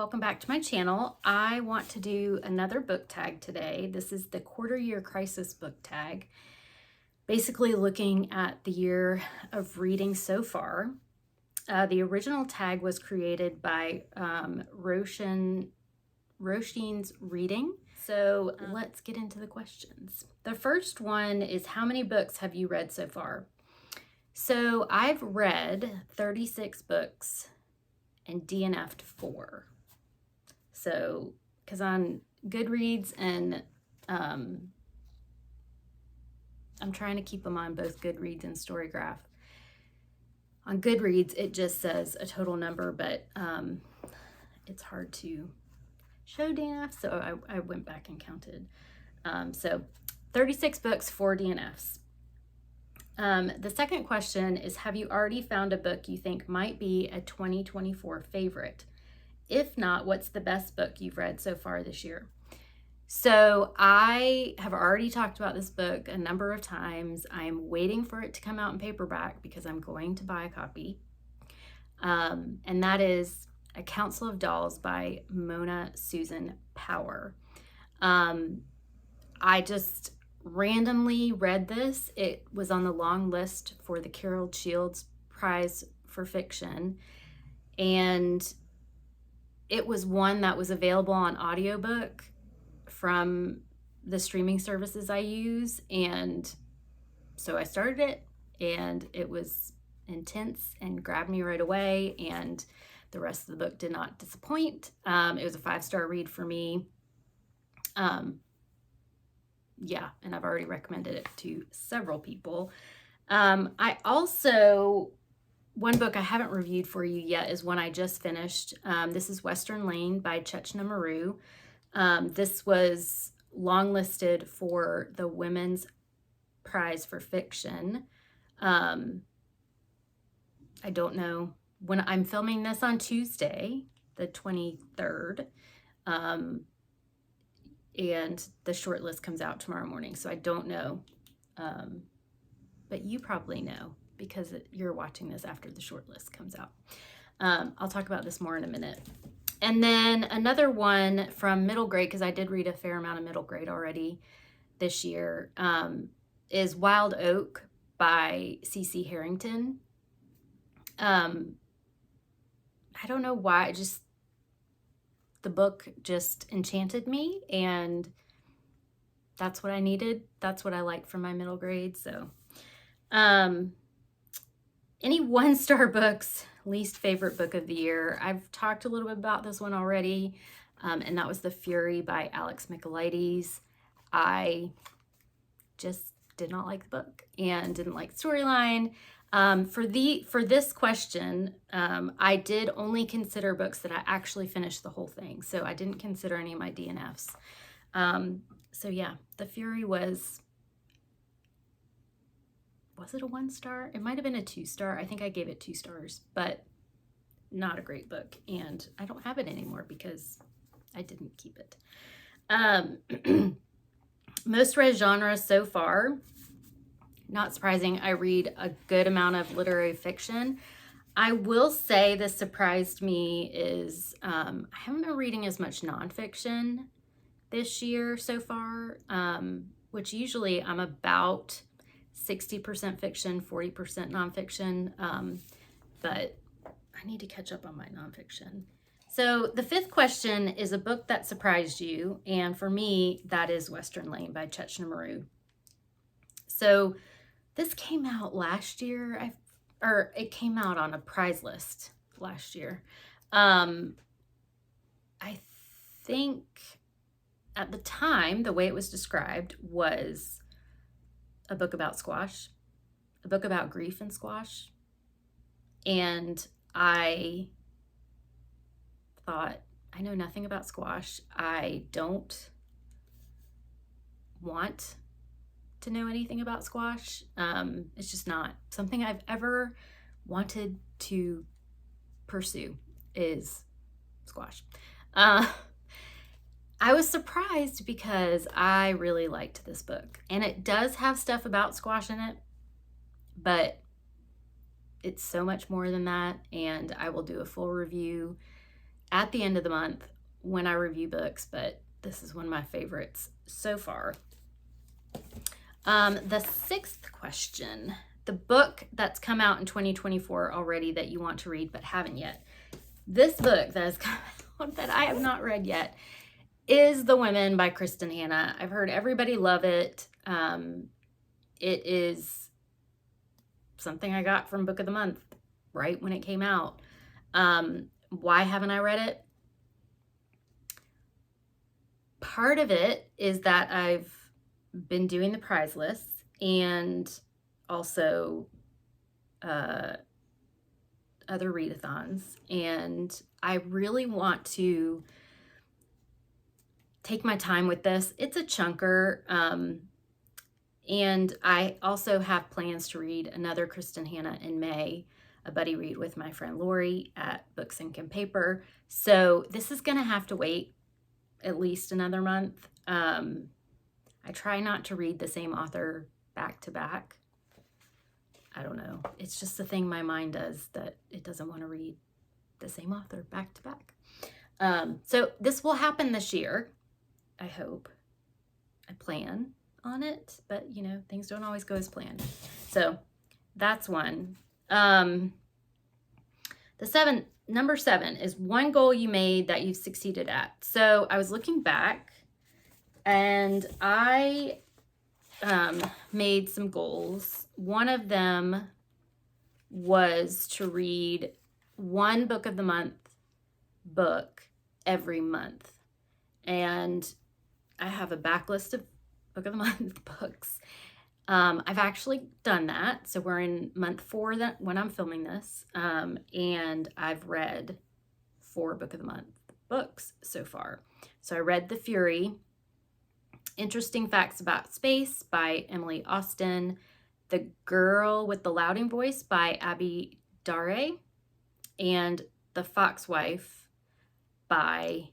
welcome back to my channel. I want to do another book tag today. This is the quarter year crisis book tag, basically looking at the year of reading so far. The original tag was created by Roshin's Reading. So let's get into the questions. The first one is, how many books have you read so far? So I've read 36 books and DNF'd 4. So, because on Goodreads and I'm trying to keep them on both Goodreads and Storygraph. On Goodreads, it just says a total number, but it's hard to show DNFs, so I went back and counted. So 36 books, 4 DNFs. The second question is, have you already found a book you think might be a 2024 favorite? If not, what's the best book you've read so far this year? So I have already talked about this book a number of times. I'm waiting for it to come out in paperback because I'm going to buy a copy. And that is A Council of Dolls by Mona Susan Power. I just randomly read this. It was on the long list for the Carol Shields Prize for Fiction, and it was one that was available on audiobook from the streaming services I use, and so I started it, and it was intense and grabbed me right away, and the rest of the book did not disappoint. It was a 5-star read for me. Yeah, and I've already recommended it to several people. I also, one book I haven't reviewed for you yet is one I just finished. This is Western Lane by Chechna Maru. This was longlisted for the Women's Prize for Fiction. I don't know when I'm filming this on Tuesday, the 23rd. And the shortlist comes out tomorrow morning, so I don't know, but you probably know because you're watching this after the shortlist comes out. I'll talk about this more in a minute. And then another one from middle grade, because I did read a fair amount of middle grade already this year, is Wild Oak by C.C. Harrington. I don't know why, the book just enchanted me, and that's what I needed. That's what I like from my middle grade. So any 1-star books, least favorite book of the year. I've talked a little bit about this one already, and that was The Fury by Alex Michaelides. I just did not like the book and didn't like the storyline. For this question, I did only consider books that I actually finished the whole thing. So I didn't consider any of my DNFs. So yeah, The Fury was it a 1-star? It might've been a 2-star. I think I gave it 2 stars, but not a great book. And I don't have it anymore because I didn't keep it. Most read genre so far. Not surprising, I read a good amount of literary fiction. I will say this surprised me is I haven't been reading as much nonfiction this year so far, which usually I'm about 60% fiction, 40% nonfiction, but I need to catch up on my nonfiction. So the 5th question is a book that surprised you, and for me, that is Western Lane by Chechna Maru. So this came out last year, it came out on a prize list last year. I think at the time, the way it was described was a book about squash, a book about grief and squash. And I thought, I know nothing about squash. I don't want to know anything about squash. It's just not something I've ever wanted to pursue, is squash. I was surprised because I really liked this book, and it does have stuff about squash in it, but it's so much more than that, and I will do a full review at the end of the month when I review books, but this is one of my favorites so far. The sixth question, the book that's come out in 2024 already that you want to read but haven't yet. This book that has come out that I have not read yet is The Women by Kristen Hanna. I've heard everybody love it. It is something I got from Book of the Month right when it came out. Why haven't I read it? Part of it is that I've been doing the prize lists and also other readathons, and I really want to take my time with this. It's a chunker, and I also have plans to read another Kristen Hanna in May, a buddy read with my friend Lori at Books, Ink, and Paper. So this is going to have to wait at least another month. I try not to read the same author back to back. I don't know. It's just the thing my mind does, that it doesn't want to read the same author back to back. So this will happen this year, I hope. I plan on it, but you know, things don't always go as planned. So that's one. Number 7 is one goal you made that you've succeeded at. So I was looking back and I made some goals. One of them was to read one Book of the Month book every month. And I have a backlist of Book of the Month books. I've actually done that. So we're in month 4 when I'm filming this. And I've read 4 Book of the Month books so far. So I read The Fury, Interesting Facts About Space by Emily Austen, The Girl with the Louding Voice by Abby Dare, and The Foxwife by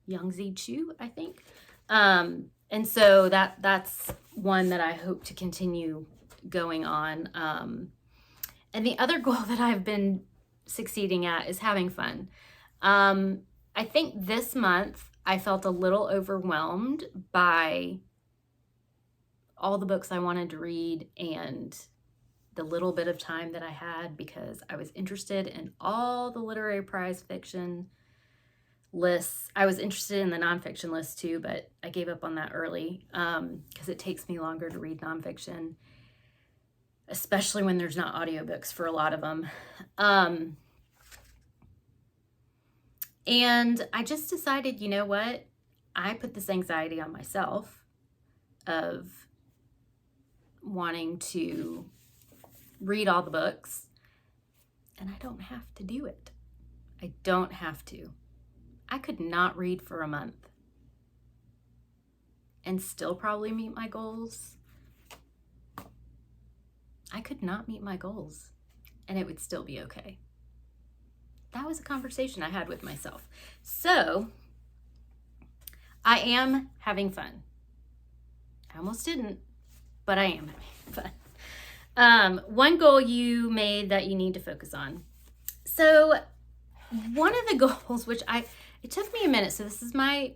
Youngzi Chu, I think. And so that's one that I hope to continue going on. And the other goal that I've been succeeding at is having fun. I think this month I felt a little overwhelmed by all the books I wanted to read and the little bit of time that I had, because I was interested in all the literary prize fiction lists. I was interested in the nonfiction list too, but I gave up on that early because it takes me longer to read nonfiction, especially when there's not audiobooks for a lot of them. And I just decided, you know what? I put this anxiety on myself of wanting to read all the books, and I don't have to do it. I don't have to. I could not read for a month and still probably meet my goals. I could not meet my goals and it would still be okay. That was a conversation I had with myself. So I am having fun. I almost didn't, but I am having fun. One goal you made that you need to focus on. So one of the goals, which it took me a minute. So this is my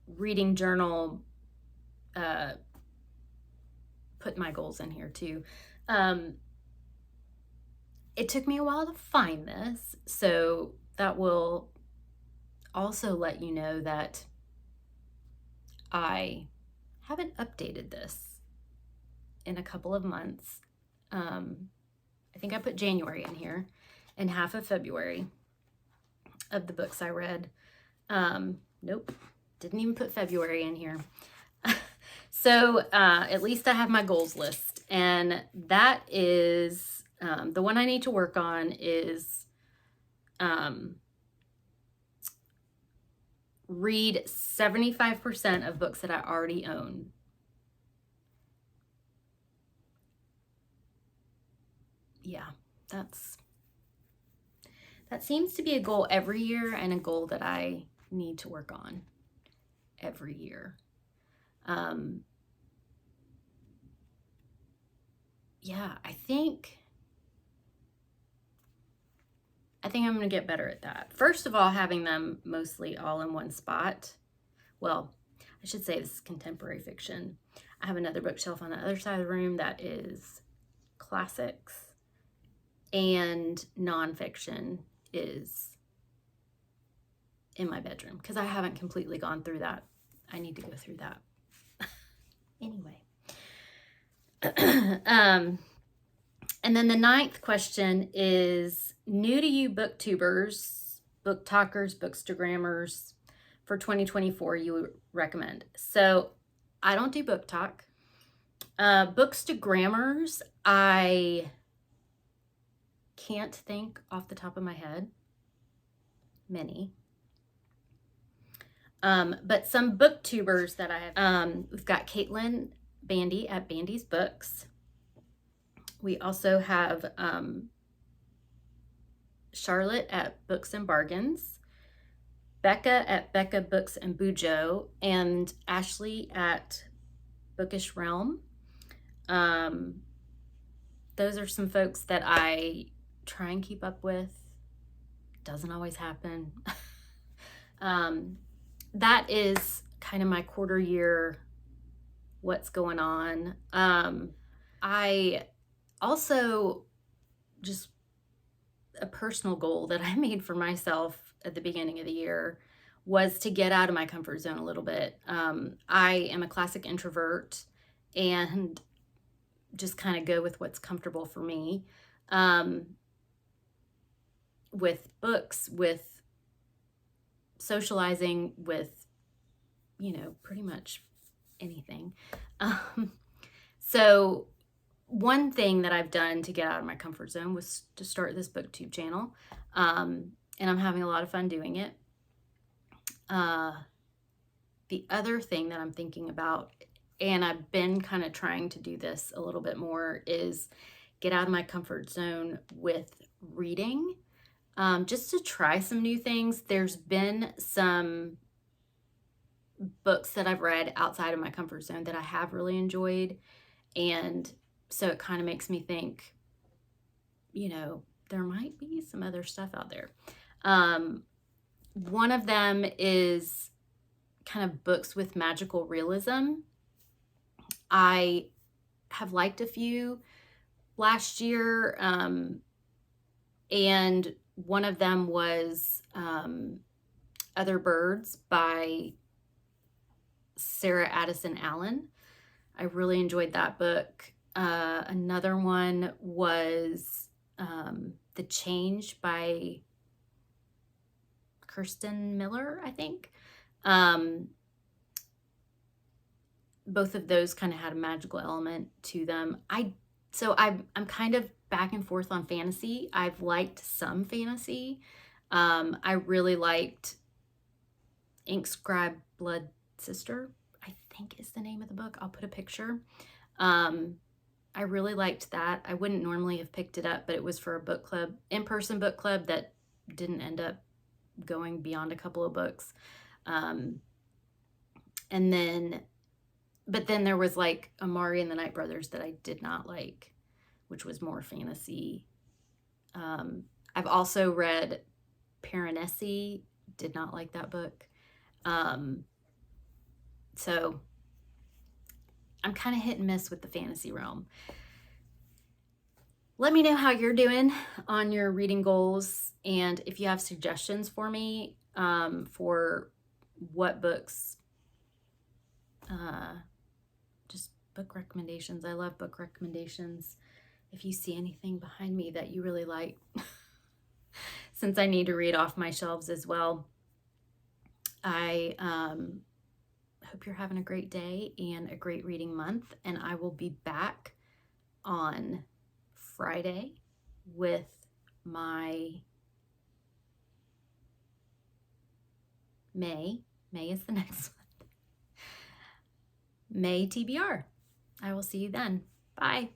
reading journal. Put my goals in here too. It took me a while to find this, so that will also let you know that I haven't updated this in a couple of months. I think I put January in here and half of February of the books I read. Nope, didn't even put February in here. So at least I have my goals list, and that is the one I need to work on is read 75% of books that I already own. Yeah, that seems to be a goal every year, and a goal that I need to work on every year. Yeah, I think I think I'm going to get better at that. First of all, having them mostly all in one spot. Well, I should say this is contemporary fiction. I have another bookshelf on the other side of the room that is classics, and nonfiction is in my bedroom because I haven't completely gone through that. I need to go through that. Anyway. And then the 9th question is, new to you booktubers, booktokers, bookstagrammers for 2024 you would recommend. So I don't do book talk. Bookstagrammers, I can't think off the top of my head many. But some booktubers that I have, we've got Caitlin Bandy at Bandy's Books. We also have Charlotte at Books and Bargains, Becca at Becca Books and Bujo, and Ashley at Bookish Realm. Those are some folks that I try and keep up with. Doesn't always happen. That is kind of my quarter year, what's going on. I also, just a personal goal that I made for myself at the beginning of the year was to get out of my comfort zone a little bit. I am a classic introvert and just kind of go with what's comfortable for me. With books, with socializing, with, pretty much anything. So one thing that I've done to get out of my comfort zone was to start this booktube channel. And I'm having a lot of fun doing it. The other thing that I'm thinking about, and I've been kind of trying to do this a little bit more, is get out of my comfort zone with reading, just to try some new things. There's been some books that I've read outside of my comfort zone that I have really enjoyed. And so it kind of makes me think, there might be some other stuff out there. One of them is kind of books with magical realism. I have liked a few last year, and one of them was Other Birds by Sarah Addison Allen. I really enjoyed that book. Another one was The Change by Kirsten Miller, I think. Both of those kind of had a magical element to them. I'm kind of back and forth on fantasy. I've liked some fantasy. I really liked Inkscribe Blood Sister, I think is the name of the book. I'll put a picture. I really liked that. I wouldn't normally have picked it up, but it was for a book club, in-person book club that didn't end up going beyond a couple of books. But then there was like Amari and the Night Brothers that I did not like, which was more fantasy. I've also read Piranesi, did not like that book. So I'm kind of hit and miss with the fantasy realm. Let me know how you're doing on your reading goals, and if you have suggestions for me for what books, just book recommendations. I love book recommendations. If you see anything behind me that you really like, since I need to read off my shelves as well. I hope you're having a great day and a great reading month, and I will be back on Friday with my May is the next one. May TBR. I will see you then. Bye.